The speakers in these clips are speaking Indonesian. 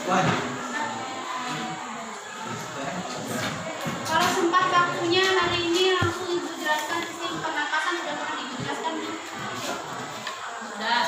Kalau sempat waktunya hari ini langsung Ibu jelaskan sistem pernapasan sudah pernah Ibu jelaskan belum? Sudah.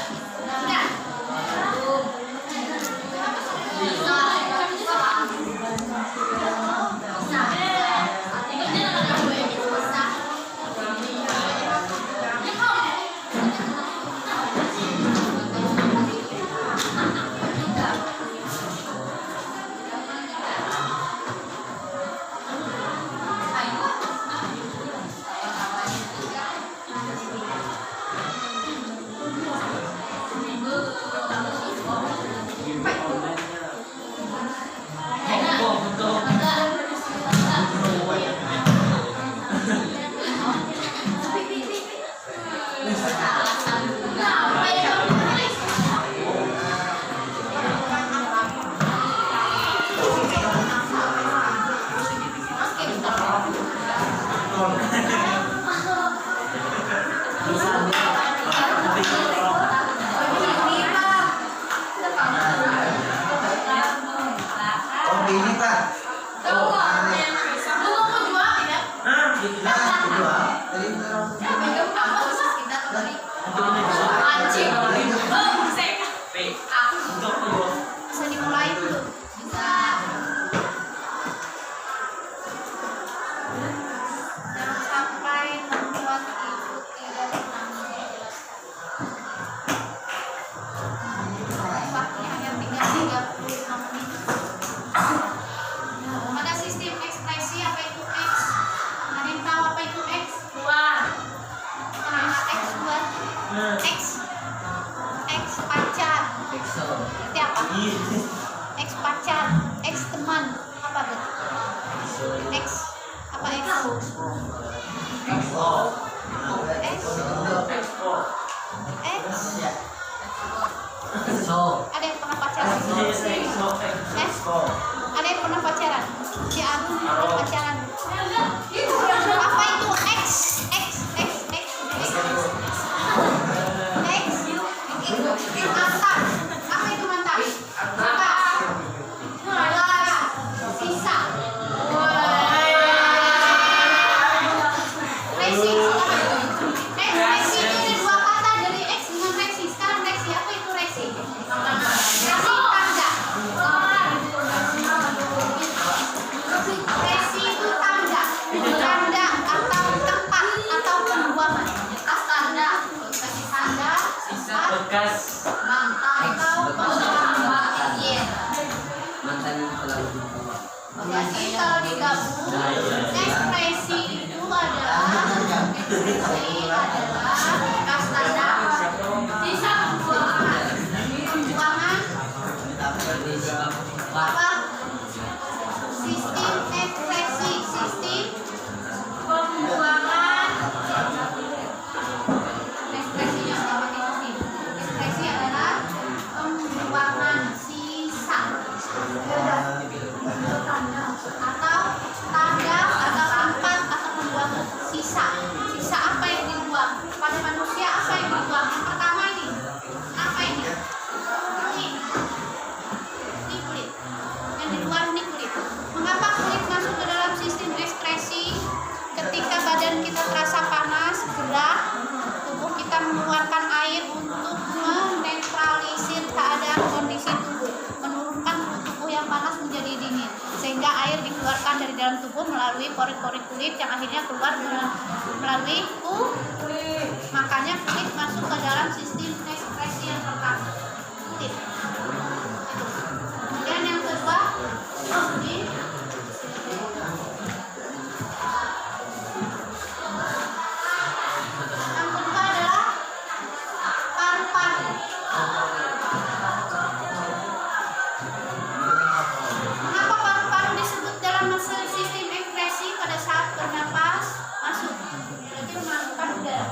Bisa dimulai dulu. Bisa. Jangan sampai membuat Ibu tidak tenang menjelaskan. Waktunya hanya tinggal 35 menit. Pada sistem ekspresi apa itu X? Ada yang tahu apa itu X? Keluar. X buat X pacar. Berarti apa? X pacar, X teman, apa tuh? X apa X? Ada yang pernah pacaran? Ada yang pernah pacaran? Si Agung pernah pacaran. Apa itu X? Mantan. Apa itu mantan? Apa? Sisa. Resi. Resi ini dua kata dari X dengan resi. Sekarang resi apa itu resi? Resi tangga. Resi itu tangga. Tanda atau tempat atau pembuangan. Tanda. Resi tanda. Bekas jadi kalau digabung ekspresi itu adalah bekas tanda bisa pembuangan apa sistem ekspresi sistem pembuangan ekspresinya apa itu ekspresi adalah pembuangan sisa atau tanda atau tempat atau pembuangan sisa apa yang dibuang pada manusia, apa yang dibuang yang pertama ini apa ini kulit yang di luar ini kulit. Mengapa kulit masuk ke dalam sistem ekspresi? Ketika badan kita terasa panas, gerah, tubuh kita mengeluarkan air untuk menetralisir keadaan kondisi tubuh, menurunkan tubuh yang panas menjadi dingin, sehingga air dikeluarkan dari dalam tubuh melalui pori-pori kulit yang akhirnya keluar melalui kulit. Makanya kulit masuk ke dalam sistem ekspresi yang pertama, kulit. Kemudian yang kedua, kulit. Yang kedua adalah paru-paru. Mengapa paru-paru disebut dalam sistem ekspresi? Pada saat bernapas masuk, berarti memasukkan udara.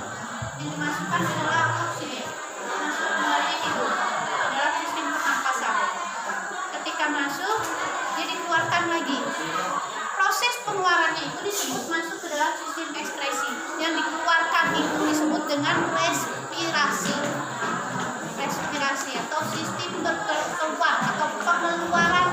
Yang dimasukkan adalah oksigen, masuk melalui hidung dalam sistem pernapasan. Ketika masuk, dia dikeluarkan lagi. Proses pengeluarannya itu disebut masuk ke dalam sistem ekspresi. Yang dikeluarkan itu disebut dengan respirasi. Respirasi atau sistem berkeluar atau pengeluaran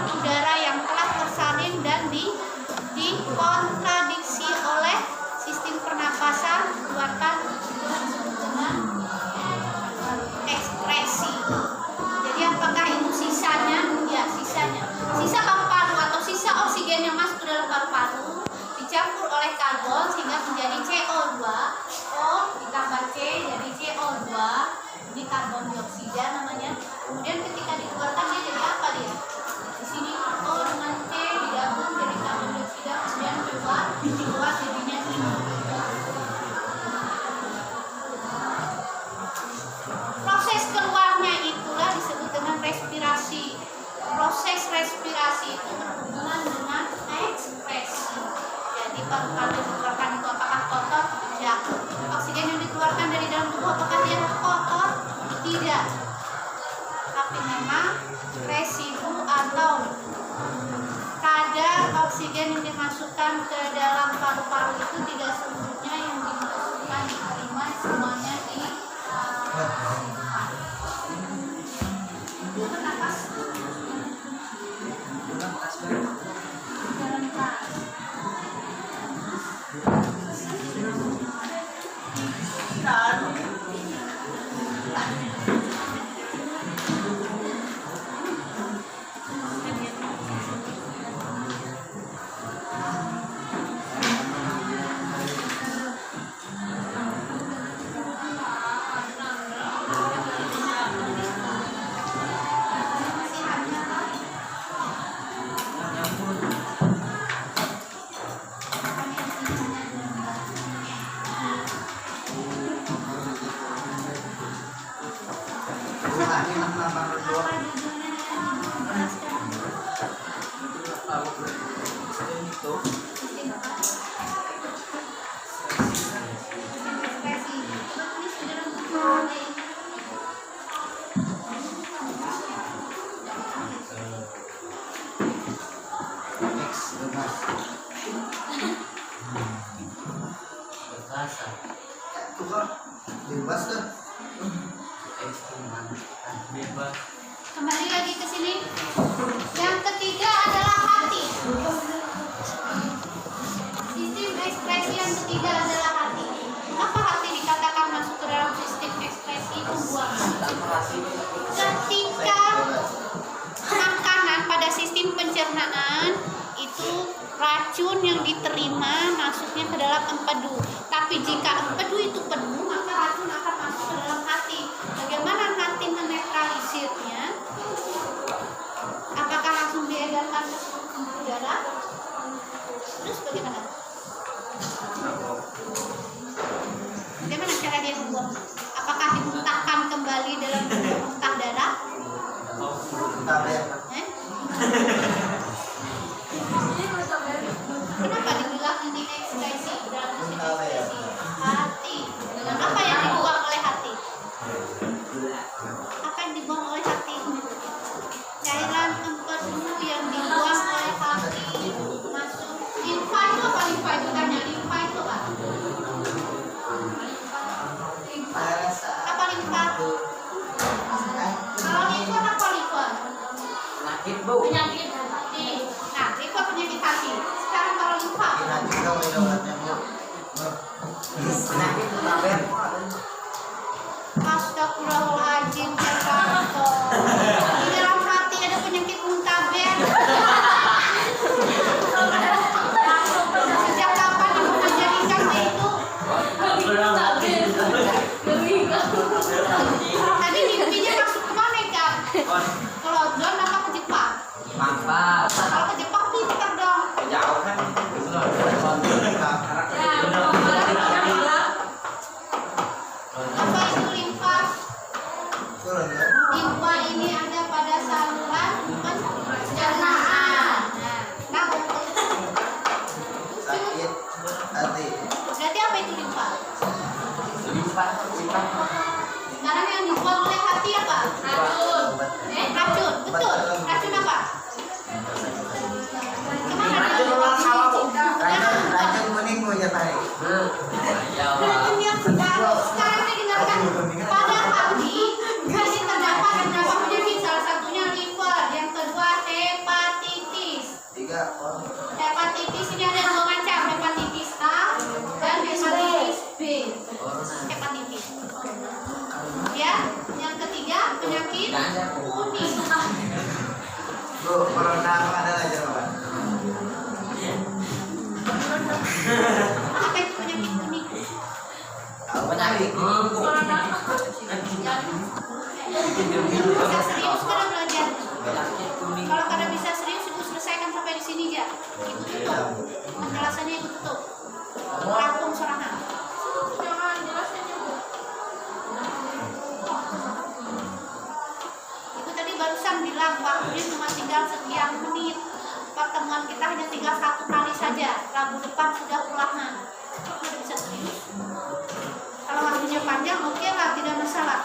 Bebas kan? Bebas. Kembali lagi ke sini. Yang ketiga adalah hati. Sistem ekspresi yang ketiga adalah hati. Kenapa hati dikatakan masuk ke dalam sistem ekspresi pembuangan? Ketika makanan pada sistem pencernaan itu racun yang diterima masuknya ke dalam empedu. Tapi jika empedu itu penuh, maka racun akan masuk ke dalam hati. Bagaimana hati menetralisirnya? Apakah langsung diedarkan ke pembuluh darah? Terus bagaimana? Bagaimana cara dia membuang? Apakah dimuntahkan kembali dalam bentuk muntah darah? Kenapa dibilang ini ekspresi dalam sistem ekspresi? Hati. Dan apa yang dibuang oleh hati? Apa yang dibuang oleh hati? Cairan empedu yang dibuang oleh hati masuk. Limfa itu apa? Limfa itu tanya. Limfa itu apa? Limfa. Apa limfa? Kalau limfa apa limfa? Penyakit, Bu. Penyakit hati. Nah, limfa penyakit hati. Sekarang kalau limfa. Penyakit tabir. Astagfirullahaladzim, Jakarta. Di dalam hati ada penyakit muntaber. Sejak kapan ibu menjadikannya itu? Tadi mimpinya masuk ke mana kan? Kalau John apa ke Jepang? Mantap. Kalau ke Jepang pintar dong. Jauh kan? Apa itu limfa? Limfa ini ada pada saluran pencernaan. Nah, Sakit hati. berarti apa itu limfa? Limpa. Sekarang yang dibuang oleh hati apa? Racun. Racun, betul. Racun apa? Kemana Racun dia? orang sawah, Bu. Racun kuning mau tarik. Racun yang sekarang ini dengarkan. Pada hati ini terdapat beberapa penyakit, salah satunya liver, yang kedua hepatitis. 3 orang. Hepatitis ini ada dua macam, hepatitis A dan hepatitis B. Hepatitis. Ya, yang ketiga penyakit kuning. Bu, corona ada aja Pak. Apa itu penyakit kuning? Penyakit. Bisa serius kada belajar. Penyakit kuning. Kalau kada bisa serius, ibu selesaikan sampai di sini aja. Ibu tutup. Penjelasannya ibu tutup. Rampung sorangan. Jangan jelasin ibu. Ibu tadi barusan bilang waktunya cuma tinggal sekian menit. Pertemuan kita hanya tinggal 1 kali saja. Rabu depan sudah ulangan. Tidak bisa serius. Kalau waktunya panjang, oke lah, tidak masalah.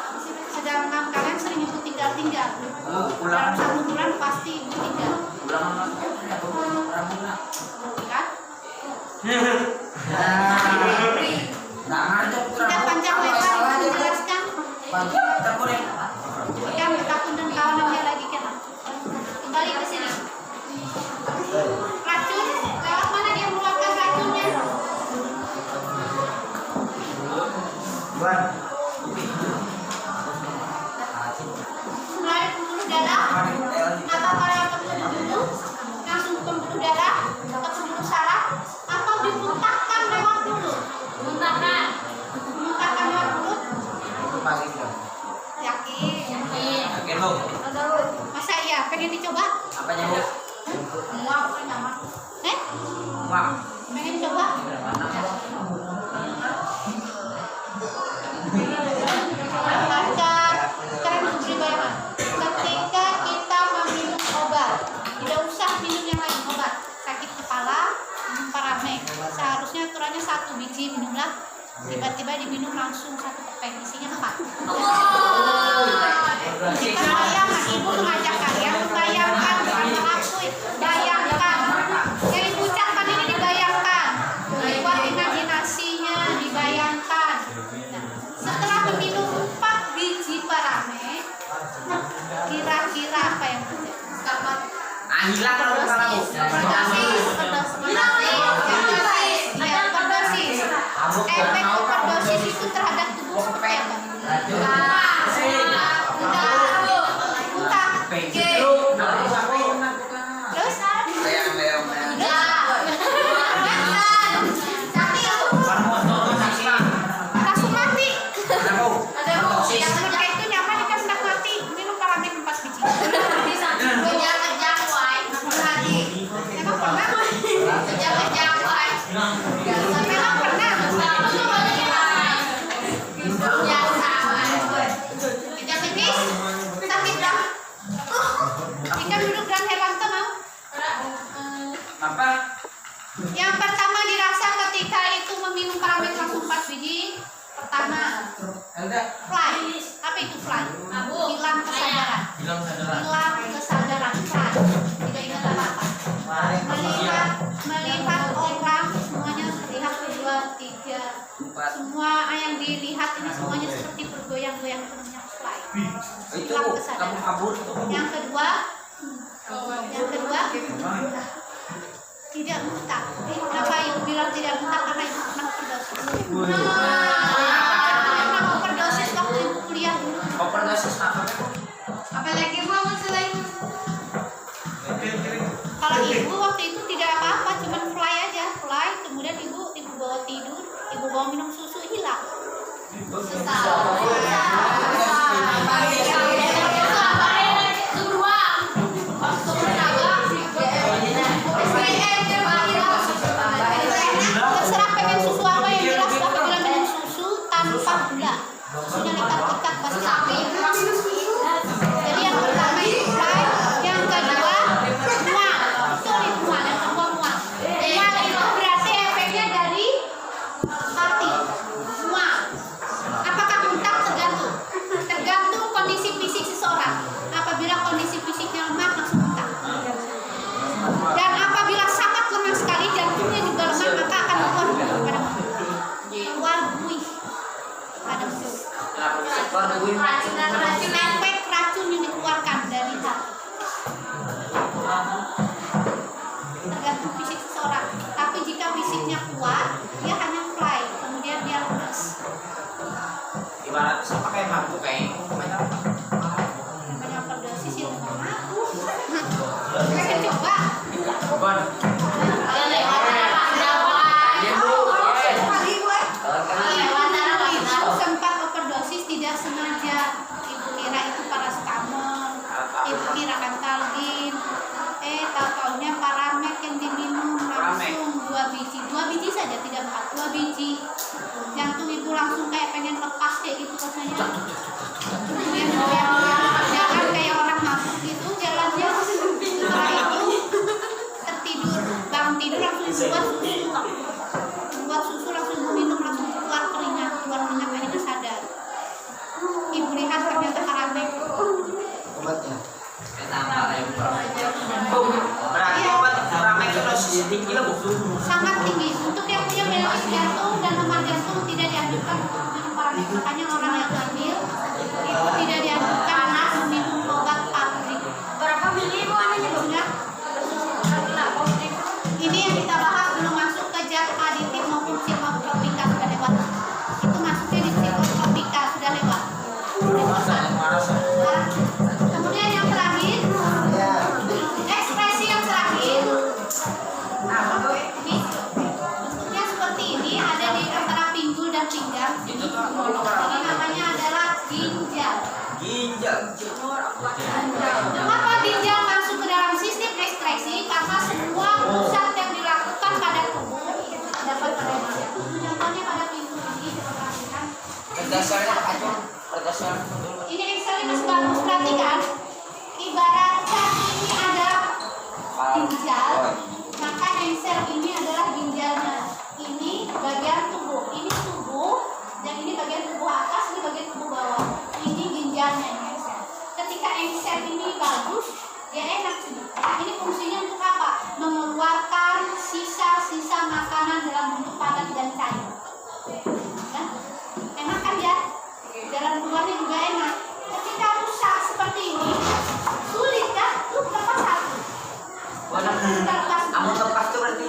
Sedangkan kalian sering ibu tinggal-tinggal. Dalam 1 bulan pasti ibu tinggal. Kan? Sudah panjang lebar ibu jelaskan. Kan takut dan kawanannya lagi kan. Kembali ke sini. Racun, lewat mana dia mengeluarkan racunnya? Buat. Melalui pembuluh darah. Apa pada pembuluh dulu? Langsung ke pembuluh darah, ke pembuluh saraf, atau dimuntahkan lewat mulut? Muntahkan. Muntahkan lewat mulut? Itu pagi Bang. Yakin? Yakin, Bu? Masa iya? Pengen dicoba? Apanya, Bu? Muak, nyaman. Wah. Pengen coba? Lancar. Sekarang ibu beri bayangan. Ketika kita meminum obat, tidak usah minum yang lain obat. Sakit kepala, minum parame. Seharusnya aturannya 1 biji minumlah. Tiba-tiba diminum langsung 1 kepeng, isinya 4. Kita bayangkan, ibu mengajak kalian bayangkan, bukan mengakui. Bayangkan. Jadi ibu hilang kalau kalau Efek overdosis itu terhadap tubuh seperti apa? Terus? Langsung mati. Yang mereka itu nyaman ikan sudah mati. Minum Paramik 4 biji. Emang pernah? Memang pernah. Kejang tipis, sakit dah. Ikan duduk dan Herwanto mau? apa? Yang pertama dirasa ketika itu meminum Paramik langsung 4 biji. Pertama, fly. Apa itu fly? Hilang kesadaran. Hilang kesadaran. Fly. Tidak ingat apa-apa. Melihat orang semuanya terlihat 2, 3. Semua yang dilihat ini semuanya seperti bergoyang-goyang, itu namanya fly. Itu Hilang kamu kesadaran. kabur. Yang kedua tidak muntah. Kenapa ibu bilang tidak muntah? Karena ibu pernah overdosis. Pernah overdosis waktu ibu kuliah dulu. Overdosis apa? Apalagi mau selain kalau ibu waktu itu tidak apa-apa, cuman fly aja, fly. Kemudian ibu bawa tidur, ibu bawa minum susu, hilang.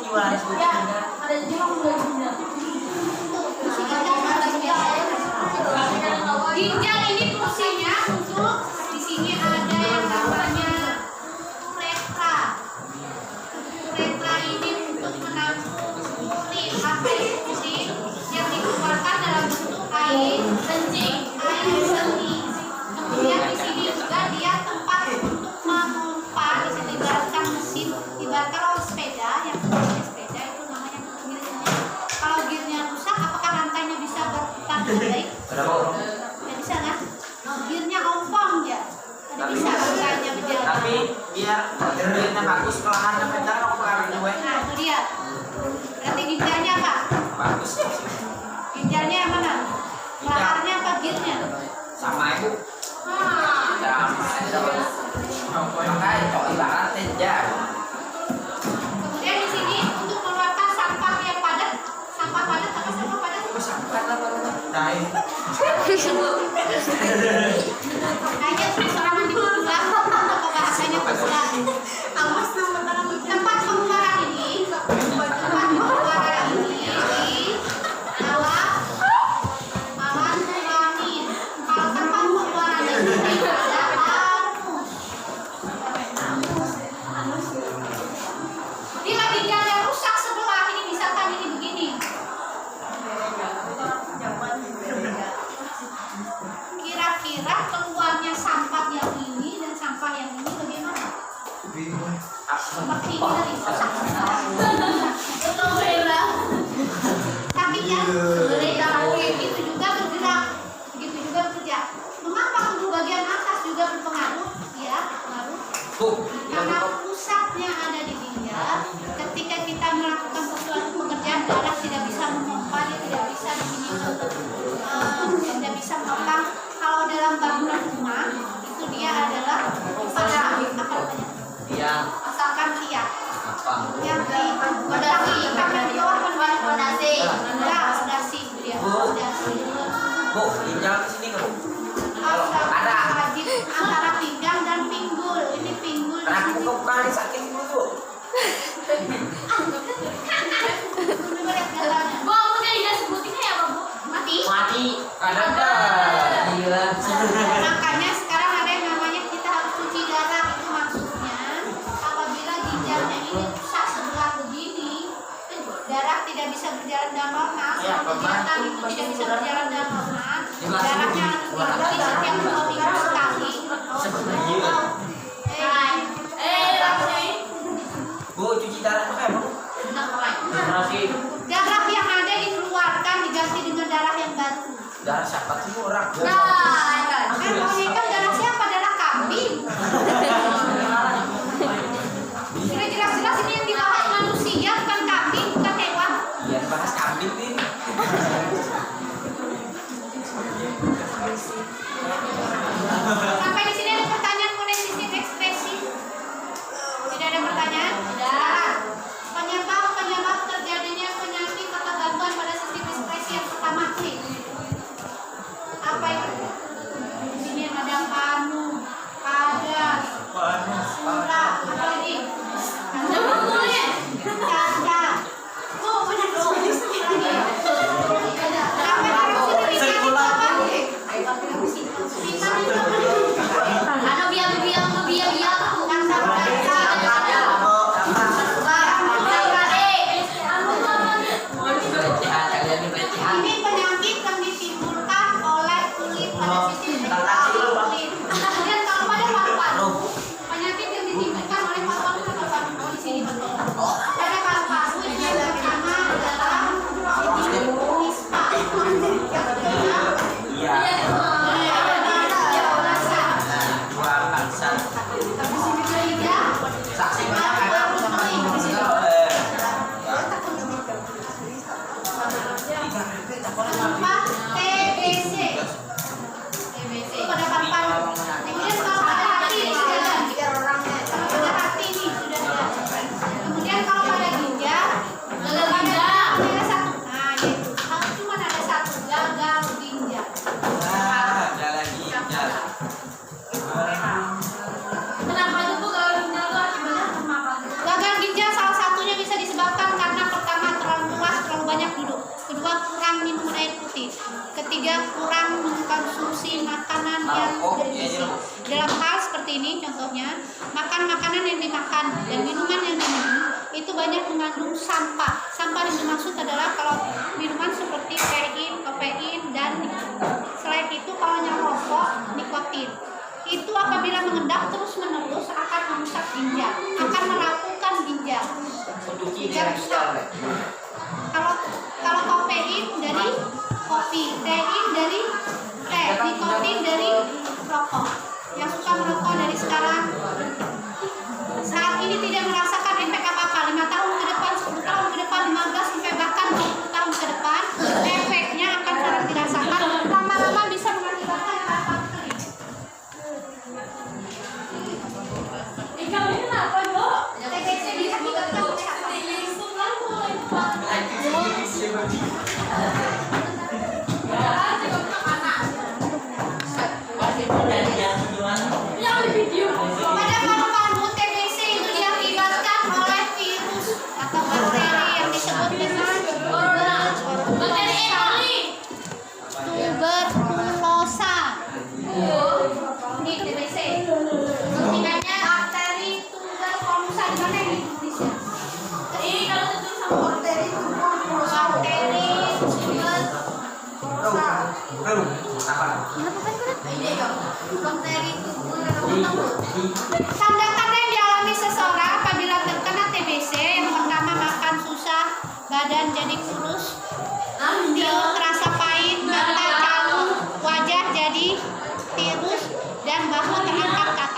gimana sebutnya? ada juga mulai Ginjal ini fungsinya untuk di sini ada yang namanya uretra. Uretra ini untuk menampung urin atau urin yang dikeluarkan dalam bentuk air kencing, air seni. Kemudian di sini juga dia tempat untuk memompa. Di sini ibaratkan mesin, ibaratkan kalau sepeda yang punya sepeda itu namanya gearnya. Kalau gearnya rusak, apakah rantainya bisa berputar dengan baik? Ya bisa kan? Gearnya ompong ya. Jadi bisa rantainya berjalan. Tapi biar gearnya bagus, kalau hanya kencang aku pengaruh juga. Nah itu dia. Berarti ginjalnya apa? Bagus. Ginjalnya yang mana? Laharnya apa gearnya? Sama ibu. Ah. Makanya kok ibarat aja. Kemudian di sini untuk mengeluarkan sampah yang padat. Sampah padat apa sampah padat? Sampai lah dari. Kayaknya seorang mandi berdua atau bahasanya berdua. Tempat pengeluaran ini di alat kelamin. Kalau tempat pengeluaran ini ada anus. Bila ginjalnya rusak sebelah ini, misalkan ini begini. Kira-kira keluarnya sampah yang ini dan sampah yang ini bagaimana? Seperti ini dari rusak. Tapi ya, begitu juga bergerak, begitu juga bekerja. Mengapa kedua bagian atas juga berpengaruh? Ya, pengaruh. Karena pusatnya ada di ginjal. Ketika kita melakukan sesuatu pekerjaan, darah tidak bisa memompa, dia tidak bisa di sini tidak bisa memompa. Kalau dalam bangunan rumah itu dia adalah pada apa namanya? Yang Asalkan lihat apa? yang di fondasi fondasi dia fondasi. Bu, ginjal ke sini kan? Ada wajib antara pinggang dan pinggul. Ini pinggul di Kenapa sini. kok kali sakit dulu? Boleh jalannya. Bu, aku tadi udah sebutinnya ya, Bu. Mati. Mati. Ada. Gila. Makanya sekarang ada yang namanya kita harus cuci darah. Itu maksudnya apabila ginjalnya ini rusak sebelah begini, darah tidak bisa berjalan dengan normal. Ya, Kegiatan itu tidak bisa berjalan dengan normal. Darahnya harus diganti setiap 2 minggu sekali. Bu, cuci darah pakai apa? Nasi. Darah yang ada dikeluarkan diganti dengan darah yang baru. Darah siapa tuh orang? Kan darah siapa? Darah kambing. Sudah jelas-jelas ini yang dibahas manusia, bukan kambing, bukan hewan. Iya, bahas kambing nih. Sampai di sini ada pertanyaan mengenai sistem ekspresi? Tidak ada pertanyaan? Tidak. Penyebab terjadinya penyakit atau gangguan pada sistem ekspresi yang pertama sih. Apa itu? Di sini ada panu, ada sura, apa lagi? Ada. Oh, benar dong. Lagi. Sampai taruh sini di sini apa? Ini penyakit yang ditimbulkan oleh kulit pada sistem kulit. Kemudian kalau pada paru-paru, penyakit yang ditimbulkan oleh paru-paru itu apa? Oh, di sini betul. Pada paru-paru ini yang pertama adalah ispa. Yang kedua, Iya. Dua bangsa. ketiga, Saksi banyak kan aku sama ibu. keempat, TBC. Itu pada paru-paru. Kemudian kalau pada hati ini sudah ada. Kalau pada hati ini sudah ada. Kemudian kalau gizi. Dalam hal seperti ini contohnya, makan makanan yang dimakan dan minuman yang diminum itu banyak mengandung sampah. Sampah yang dimaksud adalah kalau minuman seperti kafein, dan selain itu kalau yang rokok, nikotin. Itu apabila mengendap terus-menerus akan merusak ginjal, akan merapuhkan ginjal. Kalau kafein dari kopi, tein dari teh, nikotin dari rokok. Yang suka merokok dari sekarang saat ini tidak merasakan efek apa-apa. 5 tahun ke depan, 10 tahun ke depan, 15 sampai bahkan 20 tahun ke depan, efeknya akan sangat dirasakan. Lama-lama bisa mengakibatkan harapan kering. Kamu ini kenapa, Dok? TBC diakibatkan oleh apa? Pada paru-paru, TBC itu diakibatkan oleh virus atau bakteri yang disebut dengan tuberkulosa. Ini TBC. Ingatnya bakteri tuberkulosa di mana ini Indonesia? Bakteri tuberkulosa. Tanda-tanda yang dialami seseorang apabila terkena TBC, yang pertama makan susah, badan jadi kurus, mulut terasa pahit, mata calu, wajah jadi tirus, dan bahu terangkat katak.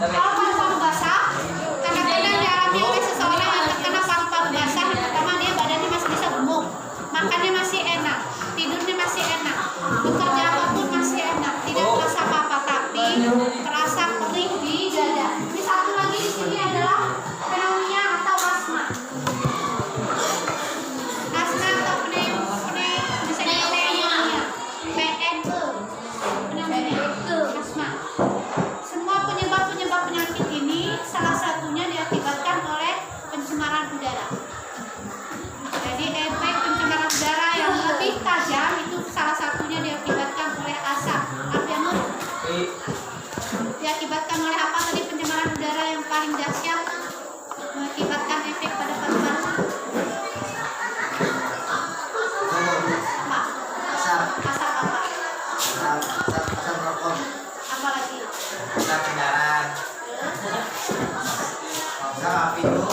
Kalau paru-paru basah, tanda-tanda yang dialami oleh seseorang yang terkena paru-paru basah, yang pertama dia badannya masih bisa gemuk, makannya masih enak, tidurnya masih enak, bekerja apapun masih enak, tidak terasa apa-apa, tapi terasa perih di dada. Ini satu lagi di sini adalah pneumonia atau asma. Asma atau pneumonia, asma. Semua penyebab penyakit ini salah satunya diakibatkan oleh pencemaran udara. Jadi efek pencemaran udara yang lebih tajam itu salah satunya diakibatkan oleh asap. Artinya diakibatkan oleh apa tadi pencemaran udara yang paling dahsyat mengakibatkan efek pada paru-paru? Apa? Asap apa? Asap rokok, Apa lagi? asap kendaraan, asap api itu,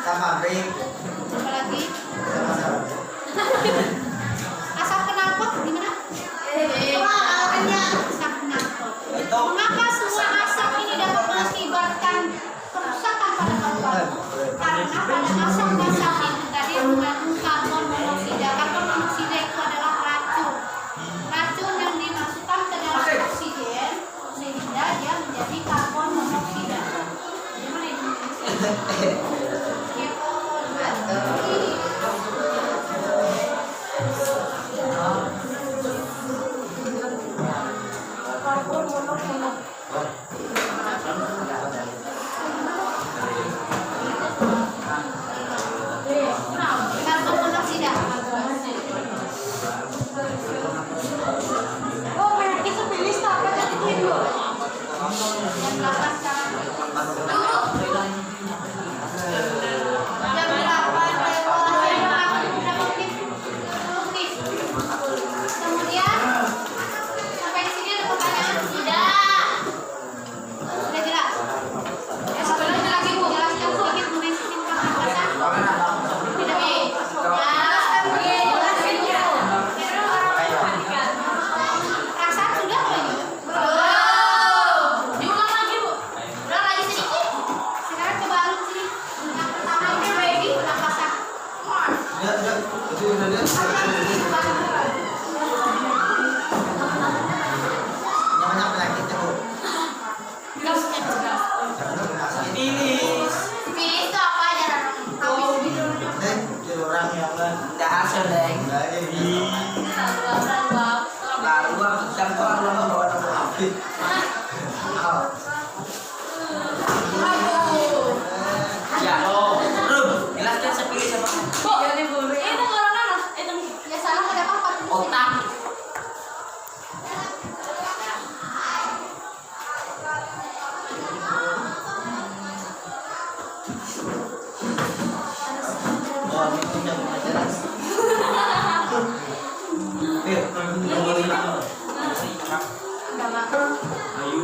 asap pabrik, Apa lagi? asap Asap knalpot gimana? Asap knalpot. Mengapa semua asap ini dapat mengakibatkan kerusakan pada paru-paru? Karena pada asap-asap itu tadi mengandung karbon monoksida. Karbon monoksida itu adalah racun. Racun yang dimasukkan ke dalam oksigen sehingga dia menjadi karbon monoksida. Gimana ini? Karbon monoksida. Oh, penyakit sepilis tak apa jadi tidur. Jam 8 sekarang. Jam 8 berapa menit? 10 menit. Kemudian sampai di sini ada pertanyaan? Sudah jelas? Ya, sebelumnya lagi Bu jelaskan sedikit mengenai sistem pernapasan. Tidak Bu. Perasaan sudah belum? Diulang lagi, Bu.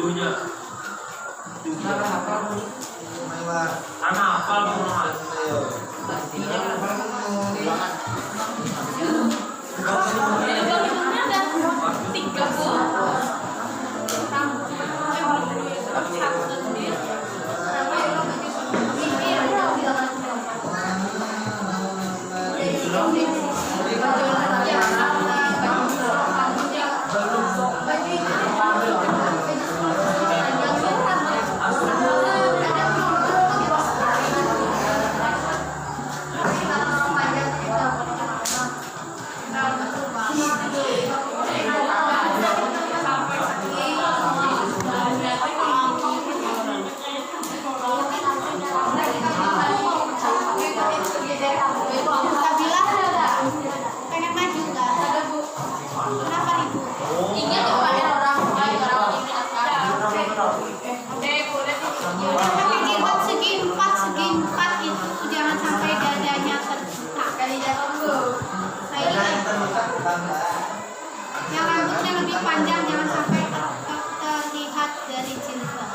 dulunya. Mewah. Anak apa lu mahal? Ayo. Nabila pengen maju nggak? Kenapa nih Bu? Ingat kemarin orang Pakai jilbab segi empat itu jangan sampai dadanya terbuka. Nah, yang rambutnya lebih panjang jangan sampai terlihat dari jilbab.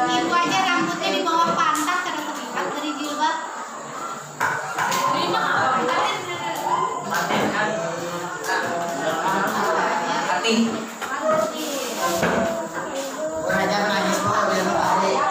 Itu aja rambutnya di bawah pantat karena terlihat dari jilbab. Belajar nangis kok biar balik.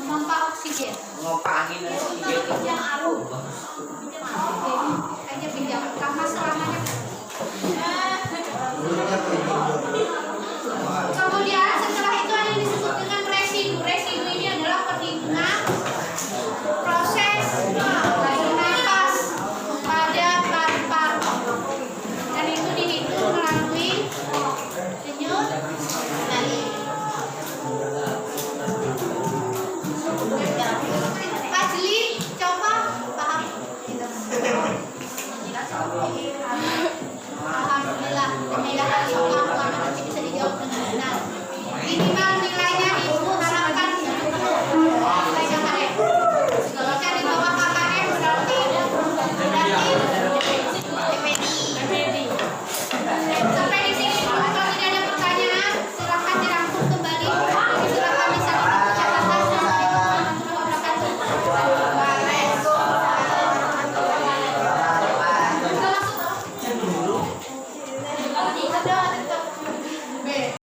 Pompa oksigen. Ngompa angin dan oksigen. Yang alu. Oke.